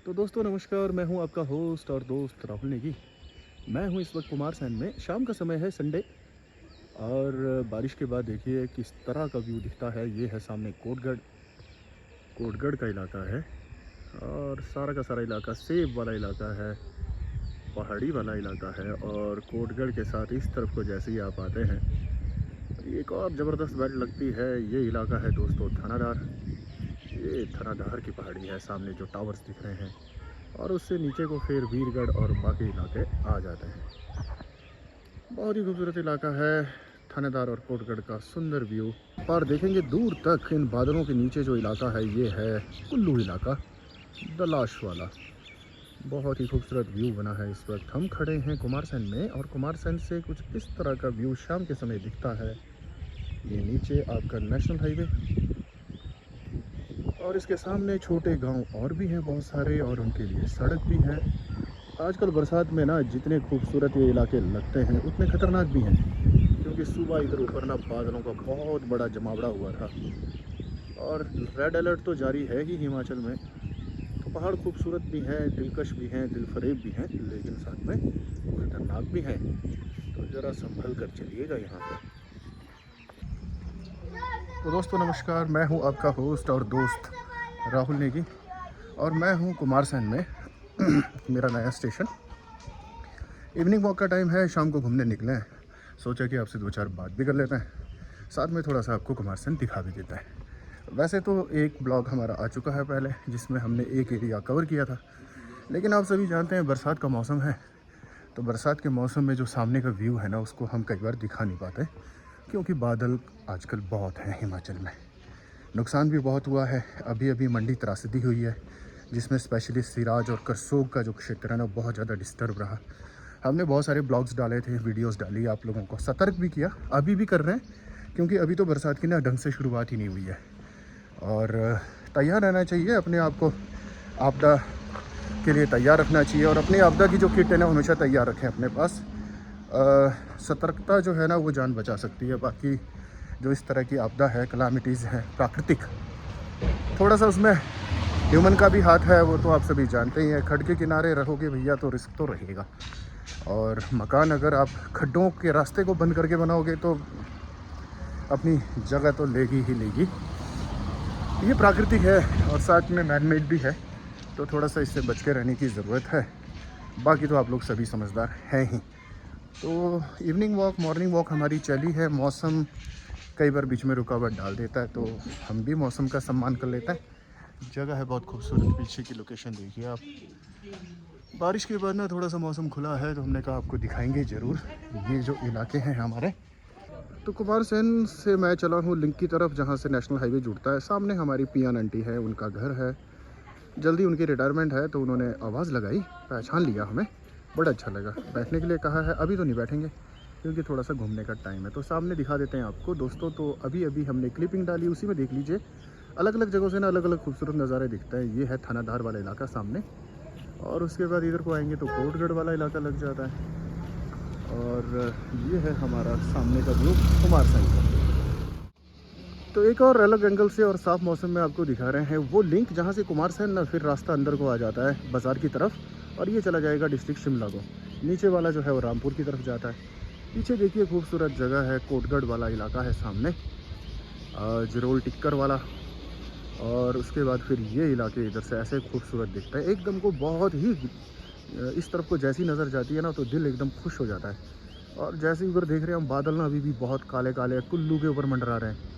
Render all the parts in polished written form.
तो दोस्तों नमस्कार, मैं हूं आपका होस्ट और दोस्त राहुल नेगी। मैं हूं इस वक्त कुमारसैन में। शाम का समय है, संडे। और बारिश के बाद देखिए किस तरह का व्यू दिखता है। ये है सामने कोटगढ़। कोटगढ़ का इलाका है और सारा का सारा इलाका सेब वाला इलाका है, पहाड़ी वाला इलाका है। और कोटगढ़ के साथ इस तरफ को जैसे ही आप आते हैं, एक और ज़बरदस्त वाइब लगती है। ये इलाका है दोस्तों थानादार। ये थानादार की पहाड़ी है, सामने जो टावर्स दिख रहे हैं, और उससे नीचे को फिर वीरगढ़ और बाकी इलाके आ जाते हैं। बहुत ही खूबसूरत इलाका है थानेदार और कोटगढ़ का सुंदर व्यू। पर देखेंगे दूर तक इन बादलों के नीचे जो इलाका है, ये है कुल्लू इलाका, दलाश वाला। बहुत ही खूबसूरत व्यू बना है। इस वक्त हम खड़े हैं कुमारसैन में, और कुमारसैन से कुछ इस तरह का व्यू शाम के समय दिखता है। ये नीचे आपका नेशनल हाईवे, और इसके सामने छोटे गांव और भी हैं बहुत सारे, और उनके लिए सड़क भी है। आजकल बरसात में ना जितने खूबसूरत ये इलाके लगते हैं उतने ख़तरनाक भी हैं, क्योंकि सुबह इधर ऊपर ना बादलों का बहुत बड़ा जमावड़ा हुआ था। और रेड अलर्ट तो जारी है ही हिमाचल में। तो पहाड़ खूबसूरत भी हैं, दिलकश भी हैं, दिलफरेब भी हैं, लेकिन साथ में ख़तरनाक भी हैं। तो ज़रा संभल कर चलिएगा यहाँ पर। तो दोस्तों नमस्कार, मैं हूँ आपका होस्ट और दोस्त राहुल नेगी, और मैं हूँ कुमारसैन में। मेरा नया स्टेशन। इवनिंग वॉक का टाइम है, शाम को घूमने निकले हैं। सोचा कि आपसे दो चार बात भी कर लेते हैं, साथ में थोड़ा सा आपको कुमारसैन दिखा भी देता है। वैसे तो एक ब्लॉग हमारा आ चुका है पहले, जिसमें हमने एक एरिया कवर किया था, लेकिन आप सभी जानते हैं बरसात का मौसम है। तो बरसात के मौसम में जो सामने का व्यू है ना, उसको हम कई बार दिखा नहीं पाते, क्योंकि बादल आजकल बहुत हैं हिमाचल में। नुकसान भी बहुत हुआ है। अभी अभी मंडी त्रासदी हुई है, जिसमें स्पेशली सिराज और करसोग का जो क्षेत्र है ना, बहुत ज़्यादा डिस्टर्ब रहा। हमने बहुत सारे ब्लॉग्स डाले थे, वीडियोस डाली, आप लोगों को सतर्क भी किया, अभी भी कर रहे हैं, क्योंकि अभी तो बरसात की ना ढंग से शुरुआत ही नहीं हुई है। और तैयार रहना चाहिए, अपने आप को आपदा के लिए तैयार रखना चाहिए, और अपनी आपदा की जो किट है ना हमेशा तैयार रखें अपने पास। सतर्कता जो है ना वो जान बचा सकती है। बाकी जो इस तरह की आपदा है, कलामिटीज़ हैं प्राकृतिक, थोड़ा सा उसमें ह्यूमन का भी हाथ है, वो तो आप सभी जानते ही हैं। खड्ड के किनारे रहोगे भैया तो रिस्क तो रहेगा, और मकान अगर आप खड्डों के रास्ते को बंद करके बनाओगे तो अपनी जगह तो लेगी ही लेगी। ये प्राकृतिक है और साथ में मैनमेड भी है, तो थोड़ा सा इससे बच के रहने की ज़रूरत है। बाकी तो आप लोग सभी समझदार हैं ही। तो इवनिंग वॉक, मॉर्निंग वॉक हमारी चली है। मौसम कई बार बीच में रुकावट डाल देता है, तो हम भी मौसम का सम्मान कर लेते हैं। जगह है बहुत खूबसूरत, पीछे की लोकेशन देखिए आप। बारिश के बाद ना थोड़ा सा मौसम खुला है, तो हमने कहा आपको दिखाएंगे ज़रूर ये जो इलाके हैं हमारे। तो कुमारसैन से मैं चला हूँ लिंक की तरफ, जहाँ से नेशनल हाईवे जुड़ता है। सामने हमारी पियान आंटी है, उनका घर है। जल्दी उनकी रिटायरमेंट है, तो उन्होंने आवाज़ लगाई, पहचान लिया हमें, बड़ा अच्छा लगा। बैठने के लिए कहा है, अभी तो नहीं बैठेंगे क्योंकि थोड़ा सा घूमने का टाइम है। तो सामने दिखा देते हैं आपको दोस्तों। तो अभी अभी हमने क्लिपिंग डाली, उसी में देख लीजिए। अलग अलग जगहों से ना अलग अलग खूबसूरत नज़ारे दिखते हैं। ये है थानादार वाला इलाका सामने, और उसके बाद इधर को आएंगे तो कोटगढ़ वाला इलाका लग जाता है। और ये है हमारा सामने का व्यू कुमारसैन का। तो एक और अलग एंगल से और साफ मौसम में आपको दिखा रहे हैं वो लिंक, जहाँ से कुमारसैन ना फिर रास्ता अंदर को आ जाता है बाज़ार की तरफ, और ये चला जाएगा डिस्ट्रिक्ट शिमला को। नीचे वाला जो है वो रामपुर की तरफ जाता है। पीछे देखिए खूबसूरत जगह है, कोटगढ़ वाला इलाका है सामने, जरोल टिक्कर वाला। और उसके बाद फिर ये इलाके इधर से ऐसे खूबसूरत दिखता है एकदम को, बहुत ही इस तरफ को जैसी नज़र जाती है ना, तो दिल एकदम खुश हो जाता है। और जैसे ऊपर देख रहे हैं हम, बादल ना अभी भी बहुत काले काले कुल्लू के ऊपर मंडरा रहे हैं।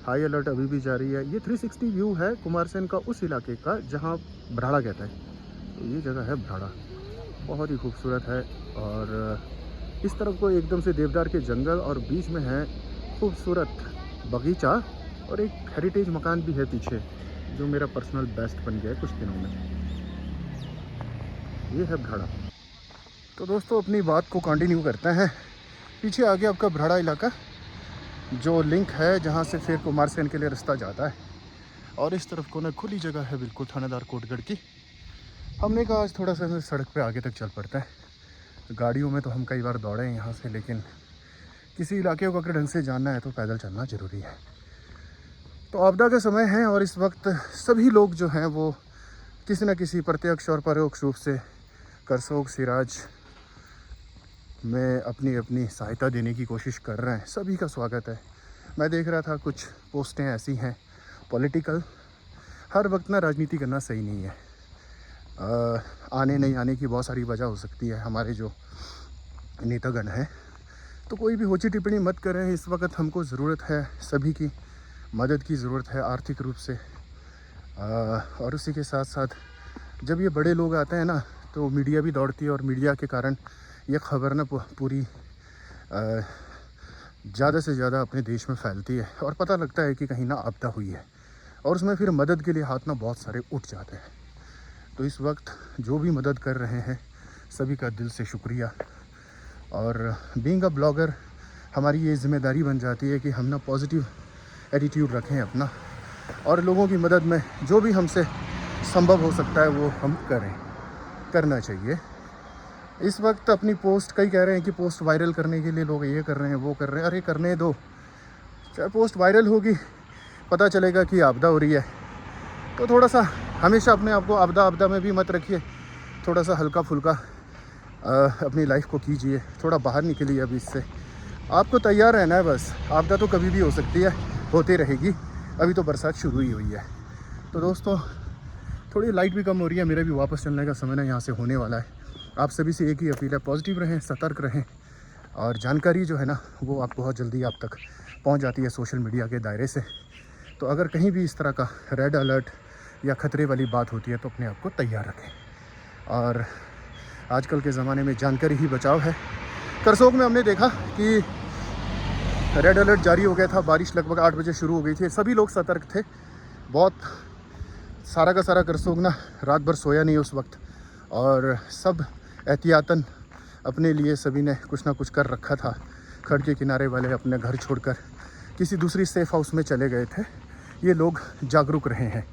हाई अलर्ट अभी भी जारी है। ये 360 व्यू है कुमारसैन का, उस इलाके का जहाँ भराड़ा कहता है। तो ये जगह है भराड़ा, बहुत ही खूबसूरत है। और इस तरफ को एकदम से देवदार के जंगल, और बीच में है खूबसूरत बगीचा, और एक हेरिटेज मकान भी है पीछे, जो मेरा पर्सनल बेस्ट बन गया है कुछ दिनों में। ये है भराड़ा। तो दोस्तों अपनी बात को कंटिन्यू करते हैं। पीछे आगे आपका भराड़ा इलाका, जो लिंक है जहाँ से फिर कुमारसैन के लिए रास्ता जाता है। और इस तरफ को ना खुली जगह है बिल्कुल थानेदार कोटगढ़ की। हमने कहा आज थोड़ा सा सड़क पे आगे तक चल पड़ता है। गाड़ियों में तो हम कई बार दौड़े हैं यहाँ से, लेकिन किसी इलाके को अगर ढंग से जानना है तो पैदल चलना ज़रूरी है। तो आपदा का समय है, और इस वक्त सभी लोग जो हैं वो किसी न किसी प्रत्यक्ष और परोक्ष रूप से करसोग सिराज में अपनी अपनी सहायता देने की कोशिश कर रहे हैं। सभी का स्वागत है। मैं देख रहा था कुछ पोस्टें ऐसी हैं पॉलिटिकल, हर वक्त ना राजनीति करना सही नहीं है। आने नहीं आने की बहुत सारी वजह हो सकती है हमारे जो नेतागण हैं, तो कोई भी होची टिप्पणी मत करें। इस वक्त हमको ज़रूरत है, सभी की मदद की ज़रूरत है आर्थिक रूप से। और उसी के साथ साथ जब ये बड़े लोग आते हैं ना, तो मीडिया भी दौड़ती है और मीडिया के कारण ये खबर ना पूरी ज़्यादा से ज़्यादा अपने देश में फैलती है और पता लगता है कि कहीं ना आपदा हुई है, और उसमें फिर मदद के लिए हाथ ना बहुत सारे उठ जाते हैं। तो इस वक्त जो भी मदद कर रहे हैं सभी का दिल से शुक्रिया। और बीइंग अ ब्लॉगर हमारी ये जिम्मेदारी बन जाती है कि हम ना पॉजिटिव एटीट्यूड रखें अपना, और लोगों की मदद में जो भी हमसे संभव हो सकता है वो हम करना चाहिए। इस वक्त अपनी पोस्ट कई कह रहे हैं कि पोस्ट वायरल करने के लिए लोग ये कर रहे हैं वो कर रहे हैं। अरे करने दो, चाहे पोस्ट वायरल होगी, पता चलेगा कि आपदा हो रही है। तो थोड़ा सा हमेशा अपने आप को आपदा में भी मत रखिए, थोड़ा सा हल्का फुल्का अपनी लाइफ को कीजिए, थोड़ा बाहर निकलिए। अभी इससे आपको तैयार रहना है बस। आपदा तो कभी भी हो सकती है, होती रहेगी। अभी तो बरसात शुरू ही हुई है। तो दोस्तों थोड़ी लाइट भी कम हो रही है, मेरा भी वापस चलने का समय ना यहाँ से होने वाला है। आप सभी से एक ही अपील है, पॉजिटिव रहें, सतर्क रहें, और जानकारी जो है ना वो आप बहुत जल्दी आप तक पहुँच जाती है सोशल मीडिया के दायरे से। तो अगर कहीं भी इस तरह का रेड अलर्ट या ख़तरे वाली बात होती है तो अपने आप को तैयार रखें। और आजकल के ज़माने में जानकारी ही बचाव है। करसोग में हमने देखा कि रेड अलर्ट जारी हो गया था, बारिश लगभग 8 बजे शुरू हो गई थी, सभी लोग सतर्क थे। बहुत सारा का सारा करसोग ना रात भर सोया नहीं उस वक्त, और सब एहतियातन अपने लिए सभी ने कुछ ना कुछ कर रखा था। खड़ के किनारे वाले अपने घर छोड़कर किसी दूसरी सेफ हाउस में चले गए थे। ये लोग जागरूक रहे हैं।